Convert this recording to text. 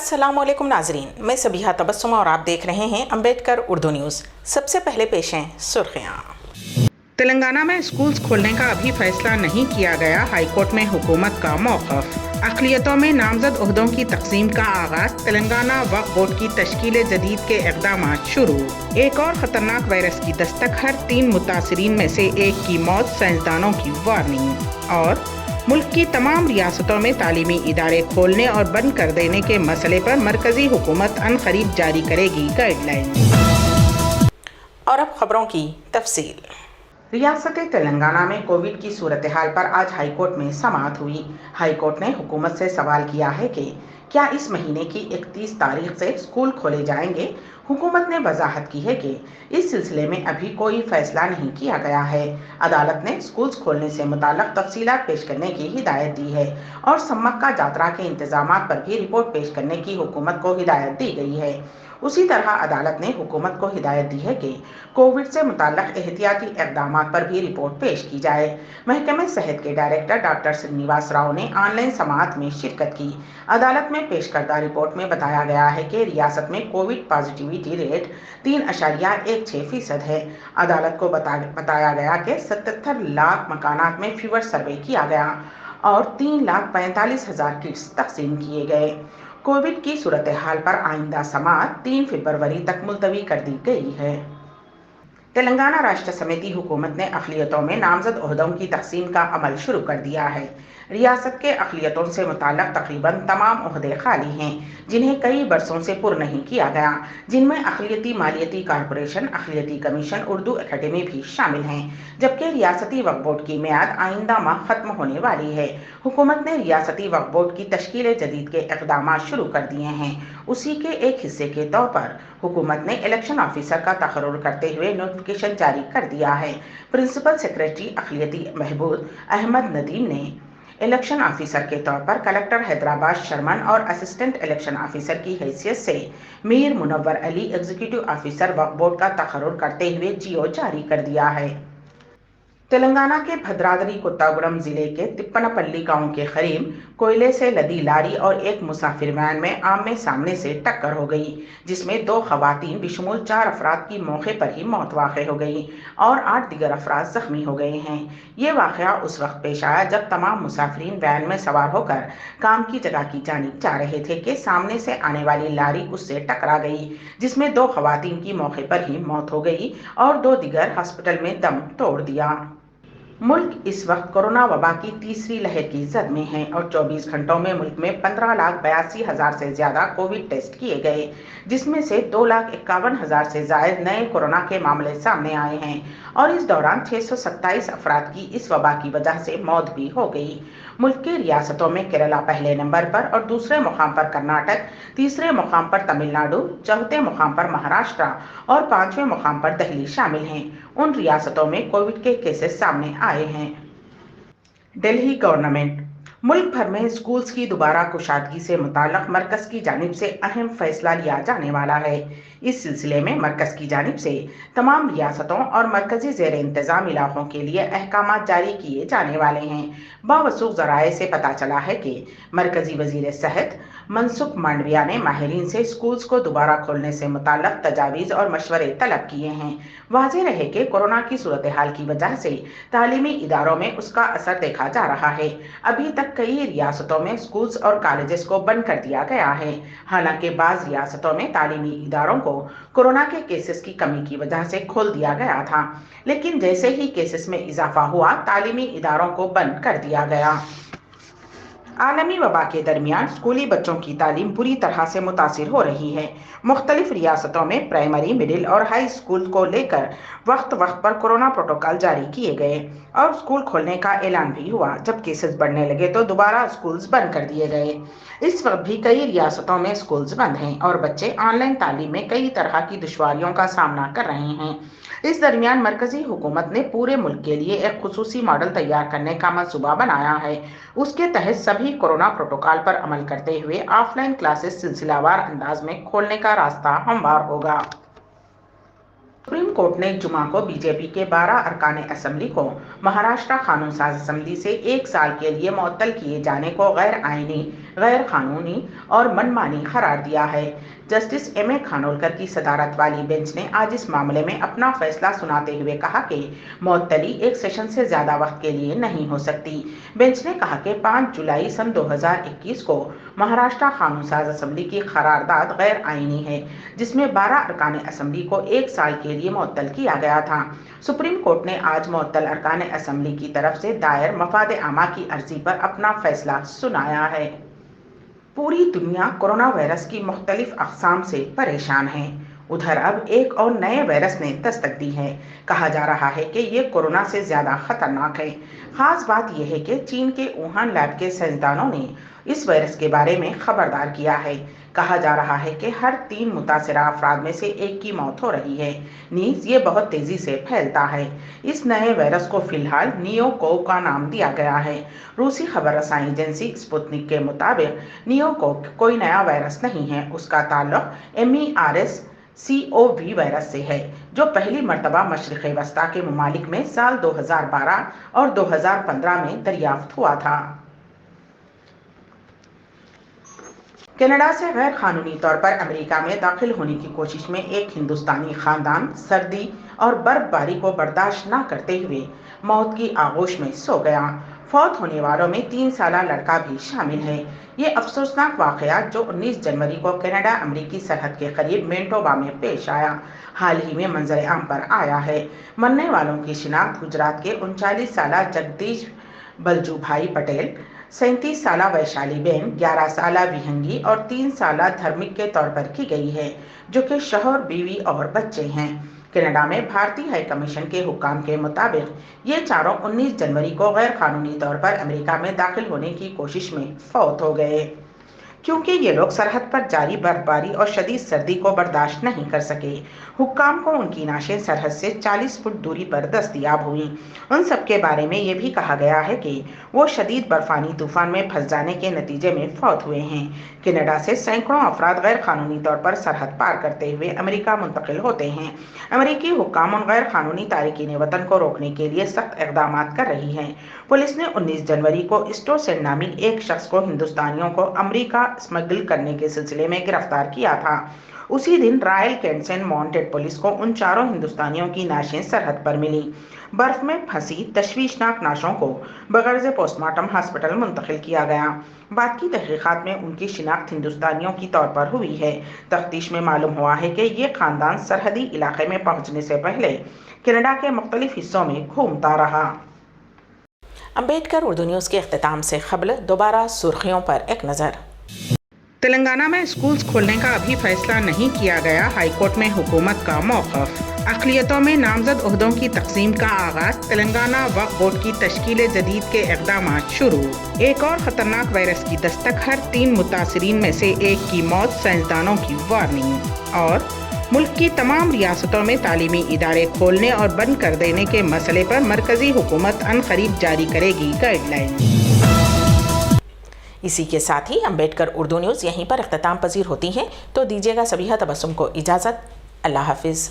अस्सलामुअलैकुम नाजरीन, मैं सबीहा तबस्सुम और आप देख रहे हैं अम्बेडकर उर्दू न्यूज़। सबसे पहले पेश हैं सुर्खियाँ। तेलंगाना में स्कूल्स खोलने का अभी फैसला नहीं किया गया, हाईकोर्ट में हुकूमत का मौक़िफ़। अक़लियतों में नामज़द ओहदों की तक़सीम का आगाज़, तेलंगाना वक्फ़ बोर्ड की तश्कील जदीद के इक़दामात शुरू। एक और ख़तरनाक वायरस की दस्तक, हर 3 मुतासिरीन में से एक की मौत, साइंसदानों की वार्निंग। और मुल्क की तमाम रियासतों में तालीमी इदारे खोलने और बंद कर देने के मसले पर मरकज़ी हुकूमत अनक़रीब जारी करेगी गाइडलाइन। और अब खबरों की तफसील। रियासत तेलंगाना में कोविड की सूरत हाल पर आज हाईकोर्ट में समाअत हुई। हाईकोर्ट ने हुकूमत से सवाल किया है कि क्या इस महीने की 31 तारीख से स्कूल खोले जाएंगे। हुकूमत ने वजाहत की है कि इस सिलसिले में अभी कोई फैसला नहीं किया गया है। अदालत ने स्कूल्स खोलने से मुताल्लिक़ तफसीलात पेश करने की हिदायत दी है और सम्मक्का जातरा के इंतजामात पर भी रिपोर्ट पेश करने की हुकूमत को हिदायत दी गई है। उसी तरह अदालत ने हुकूमत को हिदायत दी है कि कोविड से मुताल्लिक़ एहतियाती इक़दामात पर भी रिपोर्ट पेश की जाए। महकमे सेहत के डायरेक्टर डॉक्टर श्रीनिवास राव ने ऑनलाइन समाअत में शिरकत की। अदालत में पेश करदा रिपोर्ट में बताया गया है कि रियासत में कोविड पॉजिटिविटी रेट 3.16% है। अदालत को बताया गया कि 77 लाख मकानात में फीवर सर्वे किया गया और 3,45,000 किट्स तकसीम किए गए। कोविड की सूरत हाल पर आइंदा समाअत 3 फरवरी तक मुलतवी कर दी गई है। तेलंगाना राष्ट्र समिति हुकूमत ने अक़लियतों में नामज़द ओहदों की तक़सीम का अमल शुरू कर दिया है। रियासत के अक़लियतों से मुताल्लिक़ तकरीबन तमाम ओहदे खाली हैं, जिन्हें कई बरसों से पुर नहीं किया गया, जिनमें अक़लियती मालियती कॉरपोरेशन, अक़लियती कमीशन, उर्दू अकेडमी भी शामिल हैं। जबकि रियासती वक्फ़ बोर्ड की मियाद आइंदा माह ख़त्म होने वाली है। हुकूमत ने रियासती वक्फ़ बोर्ड की तश्कील जदीद के इक़दामात शुरू कर दिए हैं। उसी के एक हिस्से के तौर पर हुकूमत ने इलेक्शन ऑफिसर का तकर्रुर करते हुए नोटिफिकेशन जारी कर दिया है। प्रिंसिपल सेक्रेटरी अक़लियती महबूब अहमद नदीम ने इलेक्शन ऑफिसर के तौर पर कलेक्टर हैदराबाद शर्मन और असिस्टेंट इलेक्शन ऑफिसर की हैसियत से मीर मुनव्वर अली एग्जीक्यूटिव ऑफिसर वक्फ़ बोर्ड का तकर्रुर करते हुए जीओ जारी कर दिया है। तेलंगाना के भद्राद्री कोत्तागुड़म जिले के तिप्पनपल्ली गांव के करीब कोयले से लदी लारी और एक मुसाफिर वैन में आमने सामने से टक्कर हो गई, जिसमें 2 खवातीन बिशमूल 4 अफराद की मौके पर ही मौत वाक़ हो गई और 8 दीगर अफराद जख्मी हो गए हैं। ये वाक़या उस वक्त पेश आया जब तमाम मुसाफिरीन वैन में सवार होकर काम की जगह की जानिब जा रहे थे कि सामने से आने वाली लारी उससे टकरा गई, जिसमें 2 खवातीन की मौके पर ही मौत हो गई और 2 दीगर हॉस्पिटल में दम तोड़ दिया। मुल्क इस वक्त कोरोना वबा की तीसरी लहर की जद में है और 24 घंटों में मुल्क में 15,82,000 से ज्यादा कोविड टेस्ट किए गए, जिसमें से 2,51,000 से ज्यादा नए कोरोना के मामले सामने आए हैं और इस दौरान 627 अफराद की इस वबा की वजह से मौत भी हो गई। मुल्क की रियासतों में केरला पहले नंबर पर और दूसरे मुकाम पर कर्नाटक, तीसरे मुकाम पर तमिलनाडु, चौथे मुकाम पर महाराष्ट्र और 5वें मुकाम पर दिल्ली शामिल हैं। उन रियासतों में कोविड के केसेस सामने आए हैं। दिल्ली गवर्नमेंट मुल्क भर में स्कूल्स की दोबारा कुशादगी से मुताल्लिक़ मरकज़ की जानिब से अहम फैसला लिया जाने वाला है। इस सिलसिले में मरकज़ की जानिब से तमाम रियासतों और मरकज़ी ज़ेर इंतज़ाम इलाक़ों के लिए अहकामात जारी किए जाने वाले हैं। बावसूख ज़राए से पता चला है कि मरकज़ी वज़ीर सेहत मनसुख मांडविया ने माहिरीन से स्कूल्स को दोबारा खोलने से मुताल्लिक़ तजावीज़ और मशवरे तलब किए हैं। वाज़ेह रहे कि कोरोना की सूरत हाल की वजह से तालीमी इदारों में उसका असर देखा जा रहा है। अभी तक कई रियासतों में स्कूल्स और कॉलेजेस को बंद कर दिया गया है। हालांकि बाज़ रियासतों में तालीमी इदारों को कोरोना के केसेस की कमी की वजह से खोल दिया गया था, लेकिन जैसे ही केसेस में इजाफा हुआ तालीमी इदारों को बंद कर दिया गया। आलमी वबा के दरमियान स्कूली बच्चों की तालीम बुरी तरह से मुतासिर हो रही है। मुख्तलिफ रियासतों में प्राइमरी, मिडिल और हाई स्कूल को लेकर वक्त वक्त पर कोरोना प्रोटोकॉल जारी किए गए और स्कूल खोलने का ऐलान भी हुआ। जब केसेस बढ़ने लगे तो दोबारा स्कूल्स बंद कर दिए गए। इस वक्त भी कई रियासतों में स्कूल्स बंद हैं और बच्चे ऑनलाइन तालीम में कई तरह की दुश्वारियों का सामना कर रहे हैं। इस दरमियान मरकजी हुकूमत ने पूरे मुल्क के लिए एक खुसूसी मॉडल तैयार करने का मंसूबा बनाया है। उसके तहत सभी कोरोना प्रोटोकॉल पर अमल करते हुए ऑफलाइन क्लासेस सिलसिलावार अंदाज में खोलने का रास्ता हमवार होगा। सुप्रीम कोर्ट ने जुमा को बीजेपी के 12 अरकान असम्बली को महाराष्ट्र कानून साज असम्बली से 1 साल के लिए मुअत्तल किए जाने को गैर आईनी, गैर कानूनी और मनमानी करार दिया है। जस्टिस एम ए खानोलकर की सदारत वाली बेंच ने आज इस मामले में अपना फैसला सुनाते हुए कहा कि मुअत्तली एक सेशन से ज्यादा वक्त के लिए नहीं हो सकती। बेंच ने कहा कि 5 जुलाई सन 2021 को महाराष्ट्र कानून साज असम्बली की करारदाद गैर आईनी है, जिसमें 12 अरकान असम्बली को 1 साल के लिए मुअत्तल किया गया था। सुप्रीम कोर्ट ने आज मुअत्तल अरकान असम्बली की तरफ से दायर मफाद आमा की अर्जी पर अपना फैसला सुनाया है। पूरी दुनिया कोरोना वायरस की मुख्तलिफ अक़साम से परेशान है। उधर अब एक और नए वायरस ने दस्तक दी है। कहा जा रहा है कि ये कोरोना से ज्यादा खतरनाक है। खास बात यह है कि चीन के वुहान लैब के साइंसदानों ने इस वायरस के बारे में खबरदार किया है। कहा जा रहा है कि हर 3 मुतासिरा अफराद में से 1 की मौत हो रही है। नीज ये बहुत तेजी से फैलता है। इस नए वायरस को फिलहाल नियोकोव का नाम दिया गया है। रूसी खबर रसाई एजेंसी स्पुतनिक के मुताबिक नियोकोव कोई नया वायरस नहीं है। उसका ताल्लुक MERS-CoV वायरस से है, जो पहली मर्तबा मशरिक़ वस्ता के ममालिक में साल 2012 और 2015 में दरियाफ्त हुआ था। कनाडा से गैर कानूनी तौर पर अमेरिका में दाखिल होने की कोशिश में एक हिंदुस्तानी खानदान सर्दी और बर्फबारी को बर्दाश्त न करते हुए मौत की आगोश में सो गया। फौत होने वालों में 3 साला लड़का भी शामिल है। ये अफसोसनाक वाकया जो 19 जनवरी को कनाडा अमेरिकी सरहद के करीब मैनटोबा में पेश आया, हाल ही में मंजर आम पर आया है। मरने वालों की शिनाख्त गुजरात के 39 साला जगदीश बलजू भाई पटेल, 37 साला वैशाली बेन, 11 साला विहंगी और 3 साला धर्मिक के तौर पर की गई है, जो कि शौहर, बीवी और बच्चे हैं। कनाडा में भारतीय हाई कमीशन के हुक्काम के मुताबिक ये चारों 19 जनवरी को गैर कानूनी तौर पर अमेरिका में दाखिल होने की कोशिश में फौत हो गए, क्योंकि ये लोग सरहद पर जारी बर्फबारी और शदीद सर्दी को बर्दाश्त नहीं कर सके। हुक्काम को उनकी नाशें सरहद से 40 फुट दूरी पर दस्तयाब हुई। उन सब के बारे में ये भी कहा गया है कि वो शदीद बर्फानी तूफान में फंस जाने के नतीजे में फौत हुए हैं। कनाडा से सैकड़ों अफराद गैर कानूनी तौर पर सरहद पार करते हुए अमेरिका मुंतकिल होते हैं। अमेरिकी हुक्काम उन गैर कानूनी तारिकीन वतन को रोकने के लिए सख्त इक़दाम कर रही है। पुलिस ने 19 जनवरी को स्टोसेन नामी एक शख्स को हिंदुस्तानियों को अमेरिका स्मगल करने के सिलसिले में गिरफ्तार किया था। उसी दिन रॉयल कैंसन माउंटेड पुलिस को उन चारों हिंदुस्तानियों की नाशें सरहद पर मिली। बर्फ में फंसी तशवीशनाक नाशों को बगैर पोस्टमार्टम हॉस्पिटल मुंतकिल किया गया। बाद की तहकीकात में उनकी शिनाख्त हिंदुस्तानियों की तौर पर हुई है। तफ्तीश में मालूम हुआ है कि ये खानदान सरहदी इलाके में पहुंचने से पहले कनाडा के मुख्तलिफ हिस्सों में घूमता रहा। अम्बेडकर उर्दू न्यूज़ के इख्तिताम से ख़बल दोबारा सुर्खियों पर एक नज़र। तेलंगाना में स्कूल्स खोलने का अभी फैसला नहीं किया गया, हाईकोर्ट में हुकूमत का मौक़िफ़। अक़लियतों में नामज़द ओहदों की तक़सीम का आगाज़, तेलंगाना वक्फ़ बोर्ड की तश्कील जदीद के इक़दामात शुरू। एक और ख़तरनाक वायरस की दस्तक, हर 3 मुतासिरीन में से 1 की मौत, साइंसदानों की वार्निंग। और मुल्क की तमाम रियासतों में तालीमी इदारे खोलने और बंद कर देने के मसले पर मरकज़ी हुकूमत अनक़रीब जारी करेगी गाइडलाइन। इसी के साथ ही अम्बेडकर उर्दू न्यूज़ यहीं पर इख्तिताम पजीर होती हैं, तो दीजिएगा सबीहा तबस्सुम को इजाज़त। अल्लाह हाफिज़।